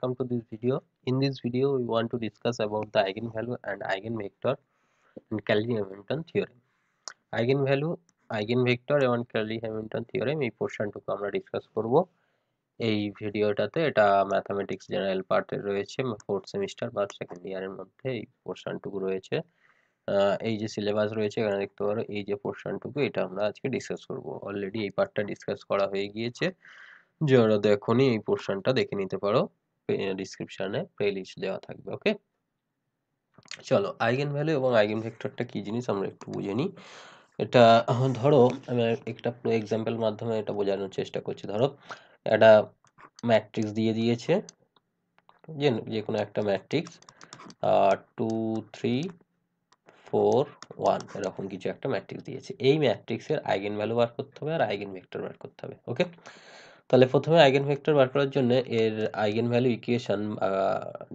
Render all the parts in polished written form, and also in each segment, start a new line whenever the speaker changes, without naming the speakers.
welcome to this video. In this video, we want to discuss about the eigenvalue and eigenvector in Cayley-Hamilton theorem. Eigenvalue, eigenvector এবং Cayley-Hamilton theorem এই পোর্শনটুকু আমরা discuss করব এই ভিডিওটাতে। এটা mathematics general পার্টের রয়েছে, ফোর্থ সেমিস্টার বা সেকেন্ড ইয়ারের মধ্যে এই পোর্শনটুকু রয়েছে। এই যে সিলেবাস রয়েছে এখানে দেখতে পারো, এই যে পোর্শনটুকু এটা আমরা আজকে ডিসকাস করব। অলরেডি এই পার্টটা ডিসকাস করা হয়ে গিয়েছে, যারা দেখোনি এই পোর্শনটা দেখে নিতে পারো, ডিসক্রিপশনে প্লেলিস্ট দেওয়া থাকবে। ওকে, চলো আইগেন ভ্যালু এবং আইগেন ভেক্টরটা কি জিনিস আমরা একটু বুঝে নিই। এটা ধরো আমি একটা এক্সাম্পল মাধ্যমে এটা বোঝানোর চেষ্টা করছি। ধরো একটা ম্যাট্রিক্স দিয়ে দিয়েছে, যে কোনো একটা ম্যাট্রিক্স 2 3 4 1 এরকম কিছু একটা ম্যাট্রিক্স দিয়েছে। এই ম্যাট্রিক্সের আইগেন ভ্যালু বার করতে হবে আর আইগেন ভেক্টর বার করতে হবে। ওকে, তাহলে প্রথমে আইগেন ভেক্টর বার করার জন্য এর আইগেন ভ্যালু ইকুয়েশন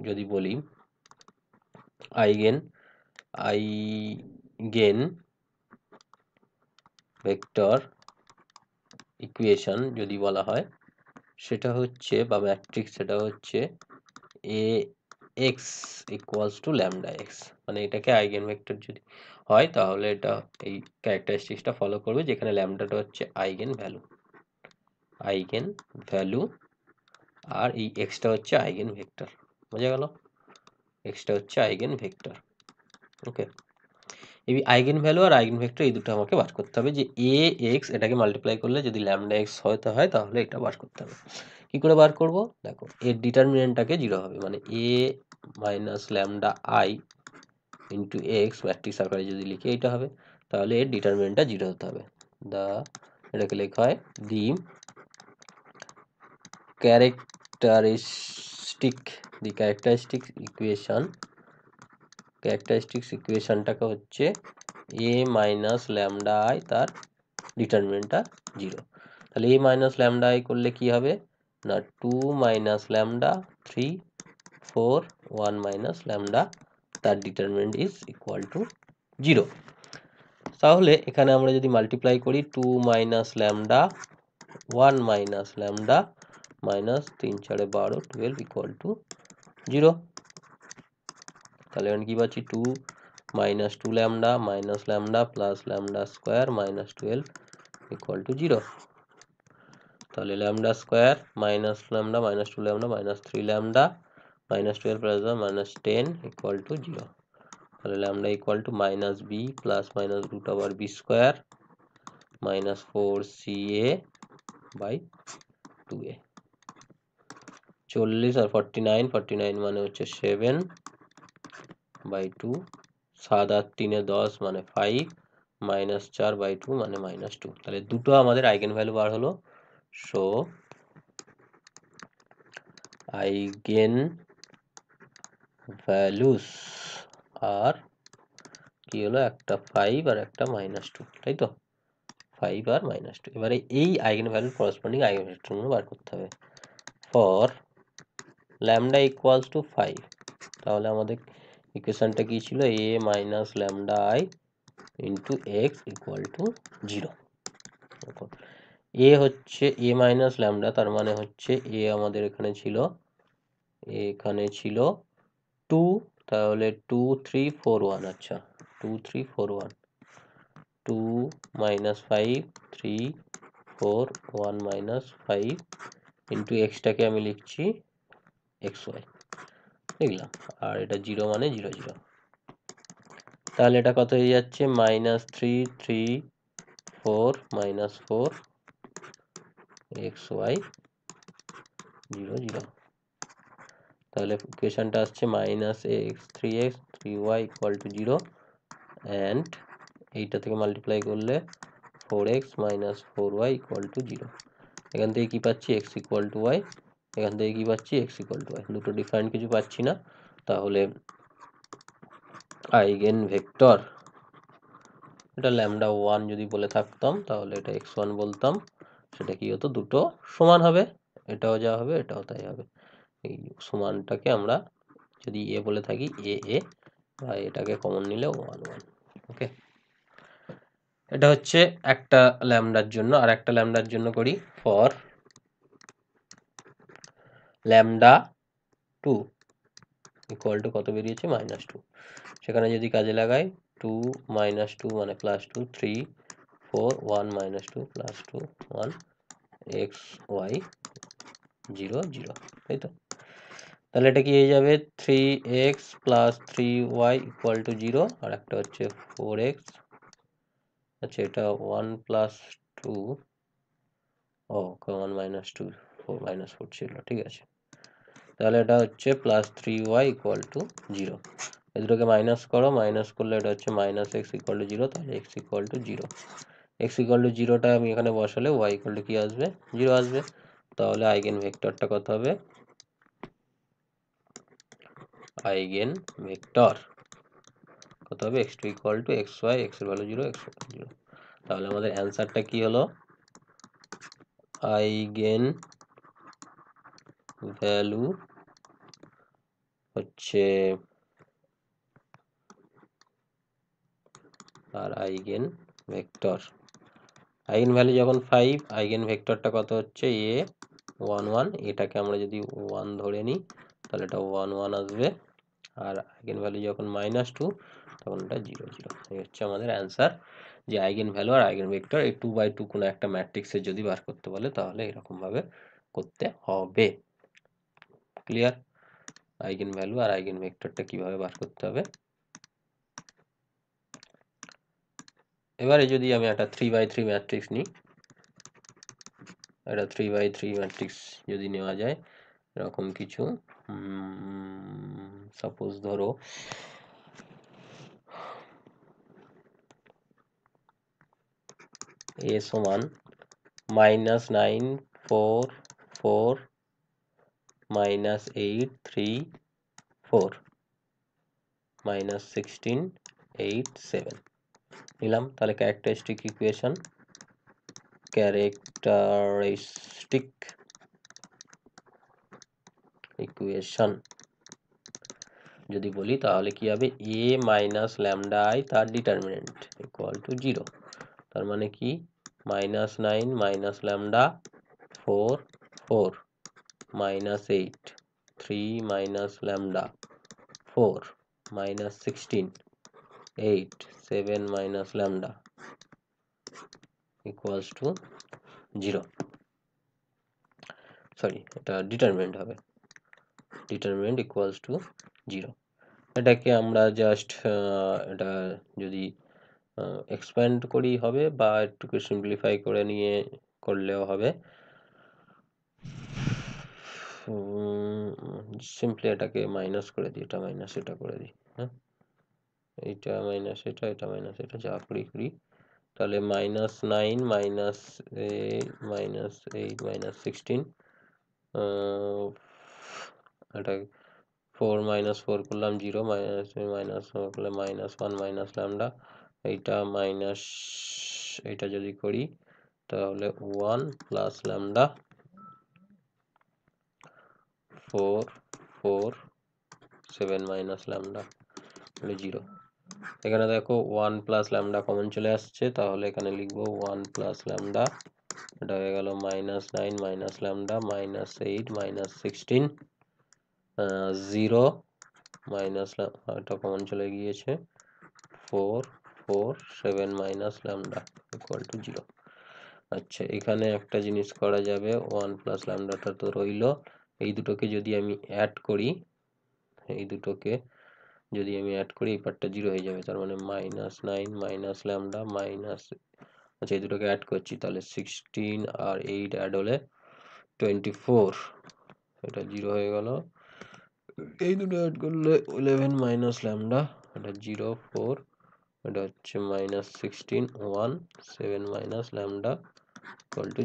যদি বলি, আইগেন ভেক্টর ইকুয়েশন যদি বলা হয়, সেটা হচ্ছে বা ম্যাট্রিক্স, সেটা হচ্ছে A X equals to lambda X. মানে এটাকে আইগেন ভেক্টর যদি হয় তাহলে এটা এই ক্যারেক্টারিস্টিক্সটা ফলো করবে, যেখানে ল্যামডাটা হচ্ছে আইগেন ভ্যালু আর এই এক্সটা হচ্ছে আইগেন ভেক্টর। বোঝা গেল? এক্সটা হচ্ছে আইগেন ভেক্টর। ওকে, এই আইগেন ভ্যালু আর আইগেন ভেক্টর এই দুটো আমাকে বার করতে হবে। যে এ এক্স এটাকে মাল্টিপ্লাই করলে যদি ল্যামডা এক্স হতে হয় তাহলে এটা বার করতে হবে। কি করে বার করব? দেখো, এর ডিটারমিনেন্টটাকে 0 হবে, মানে A minus lambda I into X matrix আকারে যদি লিখি এইটা হবে, তাহলে এর ডিটারমিনেন্টটা 0 হতে হবে। এটাকে লেখা হয় দি ক্যারেক্টারিস্টিক ইকুয়েশনটাকে হচ্ছে এ মাইনাস ল্যামডা আই, তার ডিটারমিনেন্টটা 0। তাহলে এ মাইনাস ল্যামডা আই করলে কি হবে না, 2 মাইনাস ল্যামডা 3 4 1 মাইনাস ল্যামডা, তার ডিটারমিনেন্ট ইজ ইকুয়াল টু 0। তাহলে এখানে আমরা যদি মাল্টিপ্লাই করি 2 minus lambda 1 minus lambda minus 3 4 12 12 equal to 0। তাহলে এখানে কি পাচ্ছি, 2 minus 2 lambda minus lambda plus lambda square minus 12 equal to 0। তাহলে lambda square minus lambda minus 2 lambda minus 3 lambda minus 12 plus minus 10 equal to 0। তাহলে lambda equal to minus b plus minus root over b square minus 4ca by 2a। 40 আর 49 মানে হচ্ছে 7 by 2, 7 আর 3 10 মানে 5 minus 4 by 2 মানে minus 2। তাহলে দুটো আমাদের eigen value বার হলো। সো আইগেন ভ্যালুস আর কি হলো, একটা 5 আর একটা মাইনাস 2, তাই তো? 5 আর মাইনাস 2। এবারে এই আইগেন ভ্যালুর করসপন্ডিং আইগেন ভেক্টরগুলো বার করতে হবে। ফর ল্যামডা ইকুয়ালস টু 5, তাহলে আমাদের ইকুয়েশনটা কি ছিল, A minus lambda I into X equal to 0। A হচ্ছে এ মাইনাস ল্যামডা, তার মানে হচ্ছে এ আমাদের এখানে ছিল 2, তাহলে 2 3 4 1। আচ্ছা, 2 3 4 1, 2 মাইনাস 5 3 4 1 মাইনাস 5 ইন্টু এক্সটাকে আমি লিখছি এক্স ওয়াই, লিখলাম, আর এটা 0 মানে 0 0। তাহলে এটা কত হয়ে যাচ্ছে, মাইনাস 3 3 4 মাইনাস 4 এক্স ওয়াই 0 0। তাহলে ইকুয়েশনটা আসছে minus x 3x 3y equal to 0, and এইটা থেকে মাল্টিপ্লাই করলে 4x minus 4y equal to 0। এখান থেকে কি পাচ্ছি, x ইকুয়াল টু y, এখান থেকে কি পাচ্ছি, x ইকুয়াল টু y। দুটো ডিফারেন্ট কিছু পাচ্ছি না। তাহলে আইগেন ভেক্টর, এটা ল্যামডা 1 যদি বলে থাকতাম তাহলে এটা x1 বলতাম, সেটা কি হতো, দুটো সমান হবে, এটাও যা হবে এটাও তাই হবে। এই সমানটাকে আমরা যদি এ বলে থাকি এ এ, আর এটাকে কমন নিলে 1 1। ওকে, এটা হচ্ছে একটা ল্যামডার জন্য। আর একটা ল্যামডার জন্য করি, for lambda two equal to কত বেরিয়েছে -2। সেখানে যদি কাজে লাগাই 2 -2 মানে +2, 3 4 1 -2 +2 1 x y 0 0, তাই তো? তাহলে এটা কি হয়ে যাবে 3x + 3y = 0, আর একটা হচ্ছে 4x, আচ্ছা এটা 1 + 2, ও 1 - 2 4 -4 ছিল, ঠিক আছে। তাহলে এটা হচ্ছে +3y = 0। এই দুটোকে মাইনাস করো, মাইনাস করলে এটা হচ্ছে -x = 0, তাহলে x = 0। x = 0টা আমি এখানে বসালে y = কি আসবে? 0 আসবে। তাহলে আইগেন ভেক্টরটা কত হবে? আইগেন ভেক্টর কত হবে? x2 = xy, x এর ভ্যালু 0, x এর ভ্যালু 0। তাহলে আমাদের অ্যান্সারটা কি হলো? আইগেন ভ্যালু হচ্ছে আর আইগেন ভেক্টর, আইগেন ভ্যালু যখন 5, আইগেন ভেক্টরটা কত হচ্ছে? a 1 1, এটাকে আমরা যদি 1 ধরে নিই তাহলে এটা 1 1 আসবে, আর আইগেন ভ্যালু যখন -2 তখন এটা 0 0। এই হচ্ছে আমাদের অ্যান্সার, যে আইগেন ভ্যালু আর আইগেন ভেক্টর এই 2 × 2 কোনো একটা ম্যাট্রিক্সের যদি বার করতে বলে তাহলে এরকম ভাবে করতে হবে। ক্লিয়ার? আইগেন ভ্যালু আর আইগেন ভেক্টরটা কিভাবে বার করতে হবে। এবারে যদি আমি একটা 3 × 3 ম্যাট্রিক্স নিই, এটা 3 × 3 ম্যাট্রিক্স যদি নেওয়া যায় এরকম কিছু, সাপোজ ধরো a সমান -9 4 4 -8 3 4 -16 8 7 নিলাম। তাহলে ক্যারেক্টারিস্টিক ইকুয়েশন যদি বলি তাহলে কি হবে? a - λI তার ডিটারমিনেন্ট = 0। তার মানে কি? -9 - λ 4 4 -8 3 - λ 4 -16 8 7 - λ = 0। সরি, এটা ডিটারমিনেন্ট হবে, ডিটারমিনেন্ট = 0। এটাকে আমরা জাস্ট এটা যদি এক্সপ্যান্ড করি হবে, বা একটু সিম্পলিফাই করে নিয়ে করলেও হবে। সিম্পলি এটাকে মাইনাস করে দিই, এটা মাইনাস এটা করে দিই, হ্যাঁ এটা মাইনাস এটা, এটা মাইনাস এটা, যা করি করি। তাহলে -9 -8 -16, এটা 4 - 4 করলাম 0, -4 করলে -1 - λ, এইটা মাইনাস, এটা যদি করি তাহলে 1 + λ 4 4 7 - λ 0। এখানে দেখো 1 + λ কমন চলে আসছে, তাহলে এখানে লিখবো 1 + λ, এটা হয়ে গেল -9 - λ -8 -16 0 এটা কমন চলে গিয়েছে 4 4 7 - λ = 0। আচ্ছা, এখানে একটা জিনিস করা যাবে, 1 + λটা তো রইলো, এই দুটোকে যদি আমি অ্যাড করি, এই দুটোকে যদি আমি অ্যাড করি এই পার্টটা 0 হয়ে যাবে, তার মানে -9 - λ মাইনাস, আচ্ছা এই দুটোকে অ্যাড করছি তাহলে 16 আর 8 অ্যাড হলে 24, এটা 0 হয়ে গেল। এই দুটো অ্যাড করলে 11 - λ, এটা 0 4, এটা হচ্ছে -16 1 7 - λ =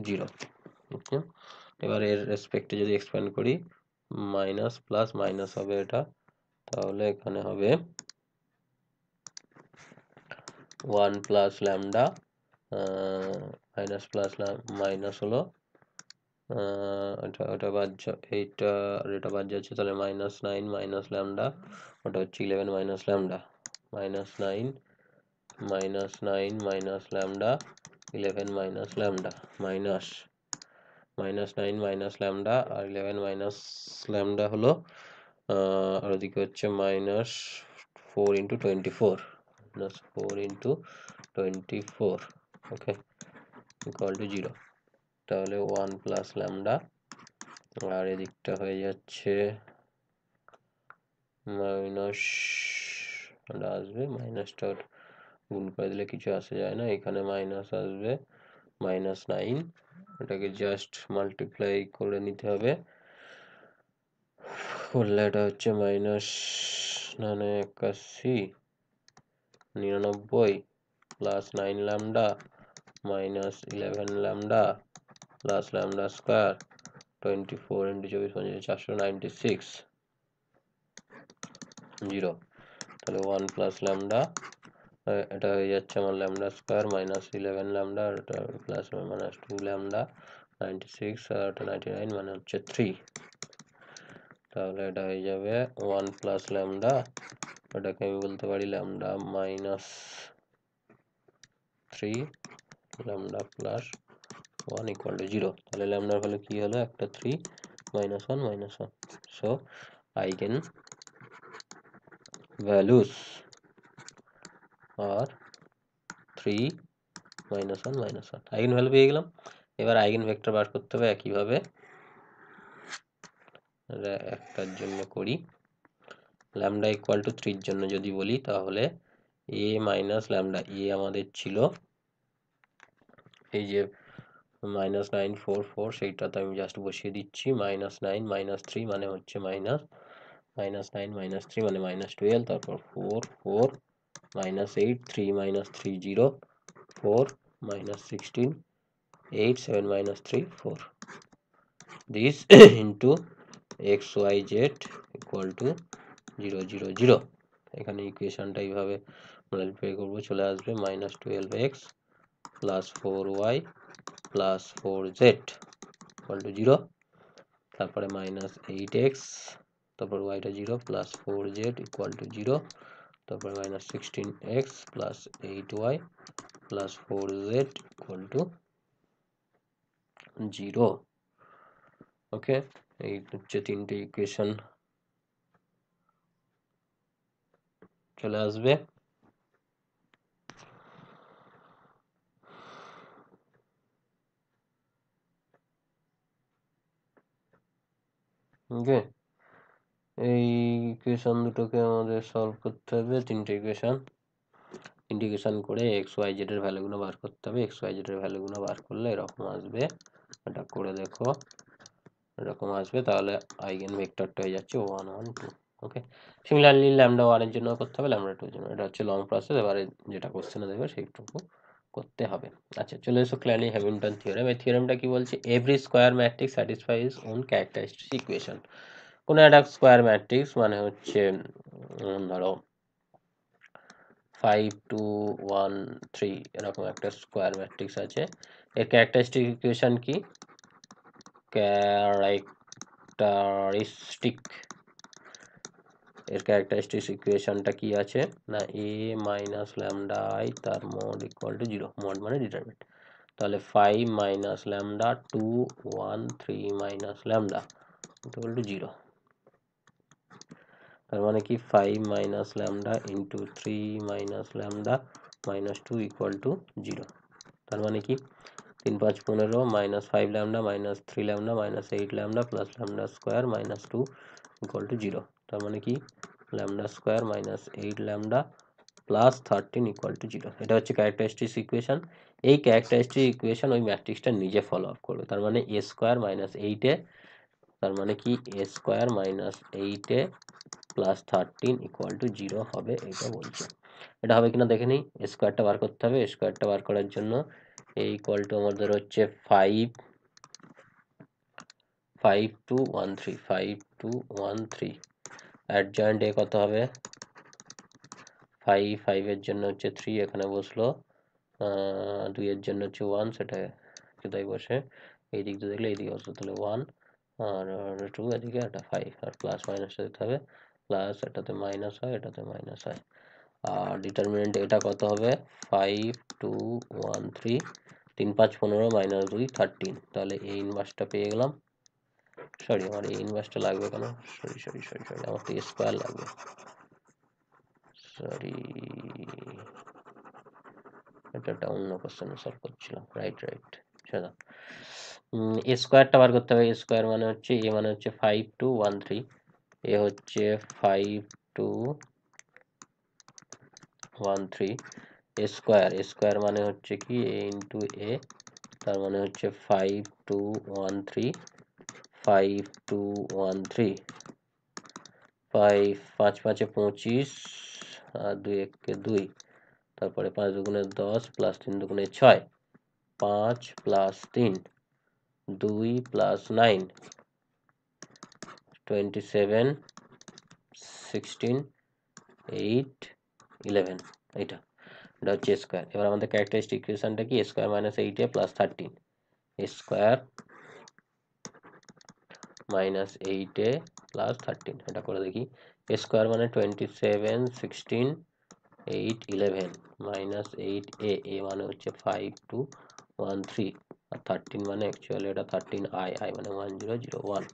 0। ওকে, এবার এর রেসপেক্টে যদি এক্সপ্যান্ড করি, মাইনাস প্লাস মাইনাস হবে এটা, তাহলে এখানে হবে 1 + λ মাইনাস প্লাস মাইনাস হলো, এটা বাদ, এইটা আর এটা বাদ যাচ্ছে, তাহলে -9 - λ, ওটা হচ্ছে 11 - λ, -9 - λ -11 - λ মাইনাস -9 - λ আর 11 - λ হলো আর ওদিকে হচ্ছে -4 × 24 -4 × 24 ওকে ইকুয়াল টু 0। তাহলে 1 প্লাস ল্যামডা, আর এদিকটা হয়ে যাচ্ছে মাইনাস, আসবে মাইনাসটা গুণ করে দিলে কিছু আসে যায় না, এখানে মাইনাস আসবে -9, এটাকে জাস্ট মাল্টিপ্লাই করে নিতে হবে, করলে এটা হচ্ছে -81 99 plus 9 lambda minus 11 lambda plus lambda square 24 × 24 496 0। তাহলে 1 প্লাস ল্যামডা, এটা হয়ে যাচ্ছে আমার ল্যামডা স্কয়ার মাইনাস 11 ল্যামডা, এটা প্লাস মাইনাস 2 ল্যামডা 96 আর এটা 99 মানে হচ্ছে 3। তাহলে এটা হয়ে যাবে 1 প্লাস ল্যামডা, এটাকে আমি বলতে পারি lambda minus 3 lambda plus 1 equal to 0। তাহলে ল্যামডার ভ্যালু কি হলো, একটা 3 -1 -1। সো আইগেন ভ্যালুস আর 3 -1 -1 আইগেন ভ্যালু পেয়ে গেলাম। এবার আইগেন ভেক্টর বার করতে হবে একইভাবে, একটার জন্য করি। ল্যামডা ইকুয়াল টু 3 এর জন্য যদি বলি তাহলে a মাইনাস ল্যামডা, a আমাদের ছিল এই যে -944, সেইটাতে আমি জাস্ট বসিয়ে দিচ্ছি -9 -3 মানে হচ্ছে -9 -3 মানে -12, তারপর 4 4 -8 3 -3 0 4 -16 8 7 -3 4 this into xyz equal to 0 0 0। এখানে ইকুয়েশনটা এইভাবে মডিফাই করব, চলে আসবে -12x plus 4y plus 4z equal to 0, তারপরে -8x, তারপর yটা 0 প্লাস 4z equal to 0, তারপরে -16x plus 8y plus 4z equal to 0। ওকে, এই হচ্ছে তিনটে ইকুয়েশন চলে আসবে। ওকে, এই ইকুয়েশন দুটোকে আমাদের সলভ করতে হবে, তিনটে ইকুয়েশন ইন্টিগ্রেশন করে এক্স ওয়াই জেড এর ভ্যালুগুলো বার করতে হবে। এক্স ওয়াই জেড এর ভ্যালুগুলো বার করলে এরকম আসবে, এটা করে দেখো এরকম আসবে। তাহলে আইগেন ভেক্টরটা হয়ে যাচ্ছে 1 1 2। ওকে, সিমিলারলি ল্যামডা 1 এর জন্য করতে হবে, ল্যামডা 2 এর জন্য। এটা হচ্ছে লং প্রসেস, এবারে যেটা কোশ্চেনে দেবে সেইটুকু করতে হবে। আচ্ছা, চলে এসো ক্ল্যানি হ্যামিল্টন থিওরেম। এই থিওরেমটা কি বলছে, every square matrix satisfies own characteristic equation. কোনো একটা স্কয়ার ম্যাট্রিক্স মানে হচ্ছে ধরো 5 2 1 3 এরকম একটা স্কয়ার ম্যাট্রিক্স আছে, এর ক্যারেক্টারিস্টিক ইকুয়েশন কি, ক্যারেক্টারিস্টিক ইকুয়েশনটা কি আছে না, a মাইনাস ল্যামডা i তার মড ইকুয়াল টু 0, মড মানে ডিটারমিনেন্ট। তাহলে 5 minus lambda 2 1 3 minus lambda equal to 0। তার মানে কি 5 minus lambda into 3 minus lambda minus 2 equal to 0। তার মানে কি 3 5 15 minus 5 lambda minus 3 lambda minus 8 lambda plus lambda square minus 2 equal to 0। তার মানে কি lambda square minus 8 lambda plus 13 equal to 0। এটা হচ্ছে ক্যারেক্টারিস্টিক ইকুয়েশন। এই ক্যারেক্টারিস্টিক ইকুয়েশন ওই ম্যাট্রিক্সটা নিজে ফলো আপ করবে। তার মানে a স্কোয়ার মাইনাস 8a, তার মানে কি a square minus 8a plus 13 equal to 0 হবে, এটা বলছে। এটা হবে কিনা দেখে নিই। স্কোয়ারটা বার করতে হবে, স্কোয়ারটা বার করার জন্য a ইকুয়াল টু আমাদের হচ্ছে 5 5 2 1 3 5 2 1 3, অ্যাডজয়েন্ট এ কত হবে 5 5 এর জন্য হচ্ছে 3 এখানে বসলো, 2 এর জন্য হচ্ছে 1, সেটা কোথায় বসে এই দিক দিয়ে দেখলে এইদিকে বসে, তাহলে 1 আর 2 এদিকে একটা 5, আর প্লাস মাইনাসটা দিতে হবে, প্লাস এটাতে মাইনাস হয় এটাতে মাইনাস হয়। আর ডিটারমিনেন্ট এটা কত হবে 5 2 1 3 3 5 15 মাইনাস 2 13, তাহলে এই ইনভার্সটা পেয়ে গেলাম। সরি আমার এই ইনভার্সটা লাগবে কেন, সরি সরি সরি সরি আমার তো স্কোয়ার লাগবে, সরি এটা একটা অন্য কোশ্চেন সলভ করছিলাম, রাইট রাইট। চলো এ স্কোয়ারটা বার করতে হবে। স্কোয়ার মানে হচ্ছে এ মানে হচ্ছে 5213, এ হচ্ছে 5213 স্কোয়ার, স্কোয়ার মানে হচ্ছে কি এ ইন্টু এ, তার মানে হচ্ছে 5213 5213, 5 5 25 আর 2 1 2, তারপরে 5 দুগুণে 10 প্লাস 3 দুগুণে 6, 5 প্লাস 3 2 প্লাস 9 27 16 8 11, এটা হচ্ছে স্কোয়ার। এবার আমাদের ক্যারেক্টারিস্টিক ইকুয়েশনটা কি, square minus 8a plus 13, square minus 8a plus 13, এটা করে দেখি। স্কোয়ার মানে 27 16 8 11 মাইনাস 8a, এ মানে হচ্ছে 5213, আর 13 মানে অ্যাকচুয়ালি এটা 13i, i মানে 1001,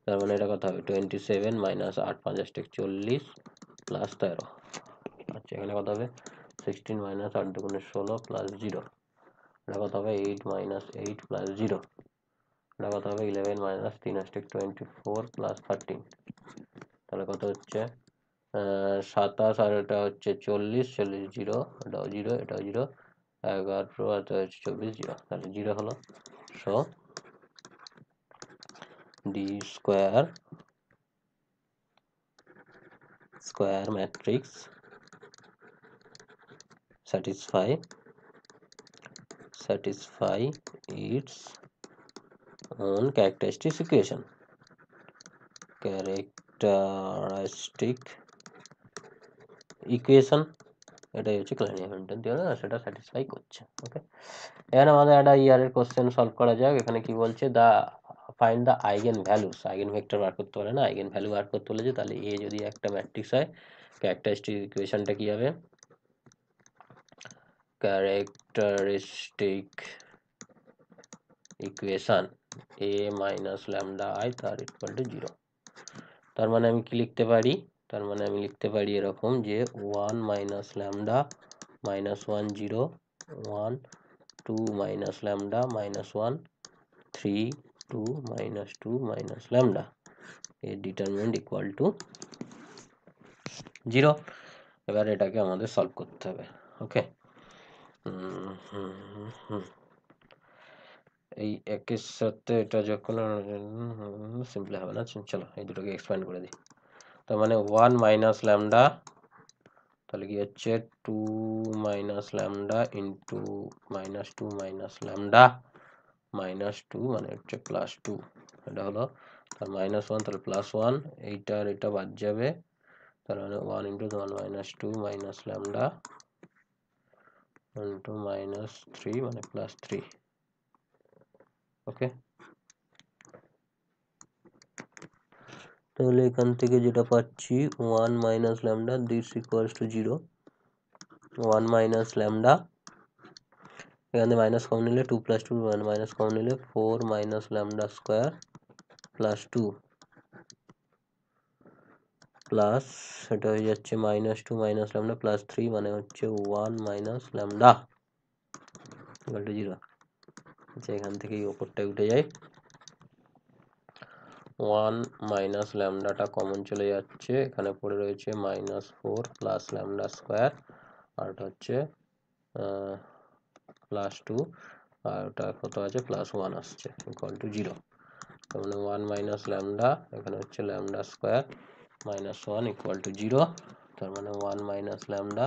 তার মানে এটা কত হবে 27 মাইনাস 8 5 40 প্লাস 13, আচ্ছা এখানে কত হবে 16 মাইনাস 8 দুগুণে 16 প্লাস 0, এটা কত হবে 8 মাইনাস 8 প্লাস 0, এটা কত হবে 11 মাইনাস 3 24 প্লাস 13, তাহলে কত হচ্ছে 27, আর এটা হচ্ছে 40 40 0, এটাও 0 এটাও 0, 11 আর এটা হচ্ছে 24 0, তাহলে 0 হলো। So D square matrix satisfy its own characteristic equation, এটাই হচ্ছে ক্লাইন-হ্যামিল্টন থিওরেম, আর সেটা স্যাটিসফাই করছে। ওকে, এখানে আমাদের একটা ইয়ারের কোশ্চেন সলভ করা যাক। এখানে কি বলছে, find the eigen values, eigen vector বার করতে পারে না, আইগেন ভ্যালু বার করতে বলেছে। তাহলে এ যদি একটা ম্যাট্রিক্স হয়, ক্যারেক্টারিস্টিক ইকুয়েশনটা কি হবে, characteristic equation A minus lambda I তার ইকুয়াল টু 0। তার মানে আমি কি লিখতে পারি, তার মানে আমি লিখতে পারি এরকম যে 1 minus lambda minus 1 0 1 2 minus lambda minus 1 3 2 minus 2 minus lambda, এর ডিটারমিনেন্ট ইকুয়াল টু 0। এবার এটাকে আমাদের সলভ করতে হবে। ওকে, এই একের সাথে এটা যখন সিম্পল হবে না, চলো এই দুটোকে এক্সপ্যান্ড করে দিই। তার মানে 1 মাইনাস ল্যামডা, তাহলে কি হচ্ছে 2 minus lambda into minus 2 minus lambda minus 2 মানে হচ্ছে প্লাস 2, এটা হলো তার মাইনাস 1, তাহলে প্লাস 1, এইটা আর এটা বাদ যাবে, তার মানে 1 into 1 minus 2 minus lambda into minus 3 মানে প্লাস 3। ওকে, তাহলে এখান থেকে যেটা পাচ্ছি 1 minus lambda, this equals to 0, 1 minus lambda, এখানে মাইনাস কমন নিলে 2 প্লাস 2 মাইনাস কমন নিলে 4 minus lambda square plus 2 plus এটা হয়ে যাচ্ছে মাইনাস 2 মাইনাস ল্যামডা প্লাস 3 মানে হচ্ছে 1 মাইনাস ল্যামডা ইকুয়াল টু 0। আচ্ছা এখান থেকে এই ওপরটায় উঠে যায়, 1 মাইনাস ল্যামডাটা কমন চলে যাচ্ছে, এখানে পড়ে রয়েছে মাইনাস 4 প্লাস ল্যামডা স্কোয়ার, আর এটা হচ্ছে প্লাস 2, আর ওটা কত আছে প্লাস 1 আসছে ইকুয়াল টু 0। তার মানে 1 মাইনাস ল্যামডা, এখানে হচ্ছে lambda square minus 1 equal to 0, তার মানে 1 minus lambda,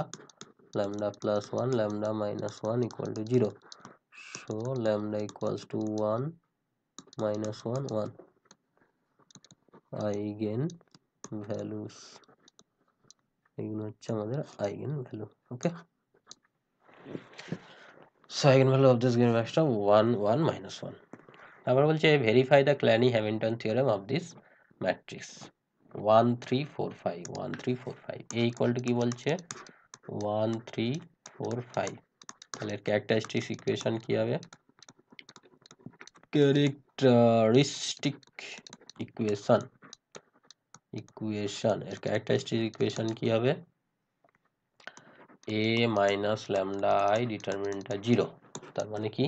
lambda plus 1 lambda minus 1 equal to 0। So lambda equals to 1 minus 1 1, eigen values, এগুলো হচ্ছে আমাদের eigen value. Okay, so eigen value of this given matrix 1 1 minus 1। তারপর বলছে verify the Cayley Hamilton theorem of this matrix 1 3 4 5 1 3 4 5, A equal to কি বলছে 1 3 4 5, তাহলে characteristic equation কি হবে, ক্যারেক্টারিস্টিক ইকুয়েশন এর ক্যারেক্টারিস্টিক ইকুয়েশন কি হবে? a মাইনাস ল্যামডা i ডিটারমিনেন্টটা 0, তার মানে কি?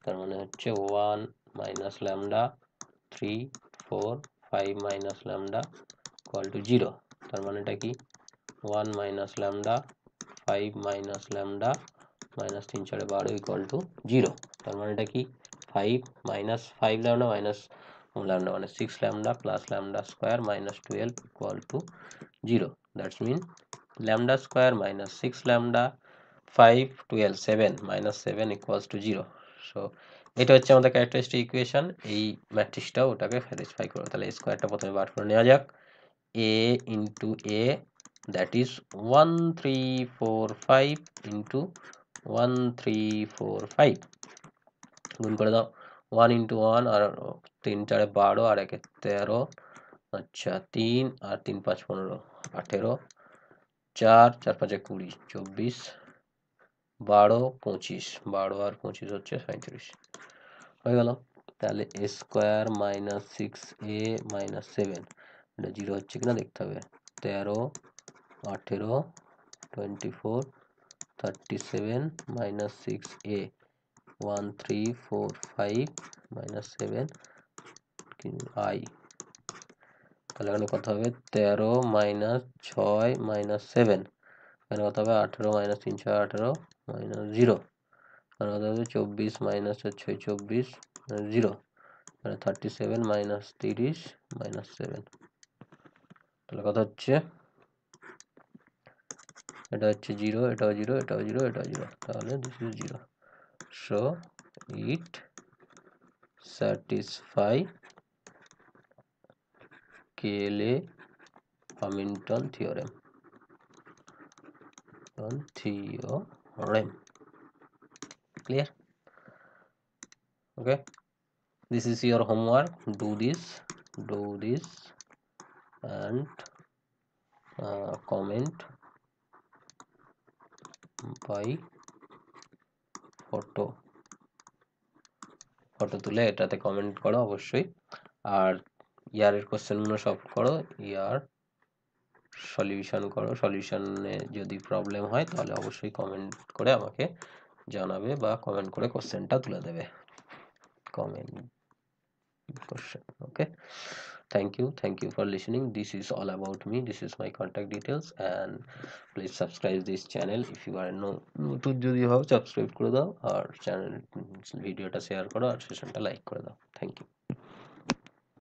তার মানে হচ্ছে 1 minus lambda 3 4 5 minus lambda equal to 0। তার মানেটা কি? 1 minus lambda 5 minus lambda minus 3 4 12 equal to 0। তার মানেটা কি? 5 মাইনাস 5 ল্যামডা মাইনাস ল্যামডা মানে 6 lambda plus lambda square minus 12 equal to 0। That's mean lambda square minus 6 lambda 5 12 7 minus 7 equals to 0. So এটা হচ্ছে আমাদের ক্যারেক্টারিস্টিক ইকুয়েশন। এই ম্যাট্রিক্সটাও ওটাকে স্যাটিসফাই করবে। তাহলে স্কোয়ারটা প্রথমে বার করে নেওয়া যাক। a into a that is 1 3 4 5 into 1 3 4 5 গুণ করে দাও। 1 ইন্টু 1 আর 3 4 12 আর 1 13, আচ্ছা 3 আর 3 5 15 18, 4 4 5 20 24, 12 25, 12 আর 25 হচ্ছে 37 হয়ে গেল। তাহলে a square minus 6a minus 7 এটা 0 হচ্ছে কিনা দেখতে হবে। 13 18 24 37 মাইনাস 6a 1 3 4 5 মাইনাস 7 i, তাহলে এখানে কত হবে? 13 মাইনাস 6 মাইনাস 7, এখানে কত হবে? 18 মাইনাস 3 6 18 মাইনাস 0, এখানে কত হবে? 24 মাইনাস 6 24 0, এখানে 37 মাইনাস 30 মাইনাস 7, তাহলে কত হচ্ছে? এটা হচ্ছে 0, এটাও 0, এটাও 0, এটাও 0, তাহলে this is 0। So it satisfy Cayley Hamilton theorem. Clear? Okay, this is your homework. Do this and comment by photo তুলে এটাতে কমেন্ট করো অবশ্যই। আর ইয়ারের কোশ্চেনগুলো সলভ করো, ইয়ার সলিউশন করো। সলিউশনে যদি প্রবলেম হয় তাহলে অবশ্যই কমেন্ট করে আমাকে জানাবে বা কমেন্ট করে কোশ্চেনটা তুলে দেবে। Comment question. Okay, thank you for listening. This is all about me. This is my contact details and please subscribe this channel if you are নতুন যদি হও সাবস্ক্রাইব করে দাও আর চ্যানেল ভিডিওটা শেয়ার করো আর সেশনটা লাইক করে দাও। Thank you.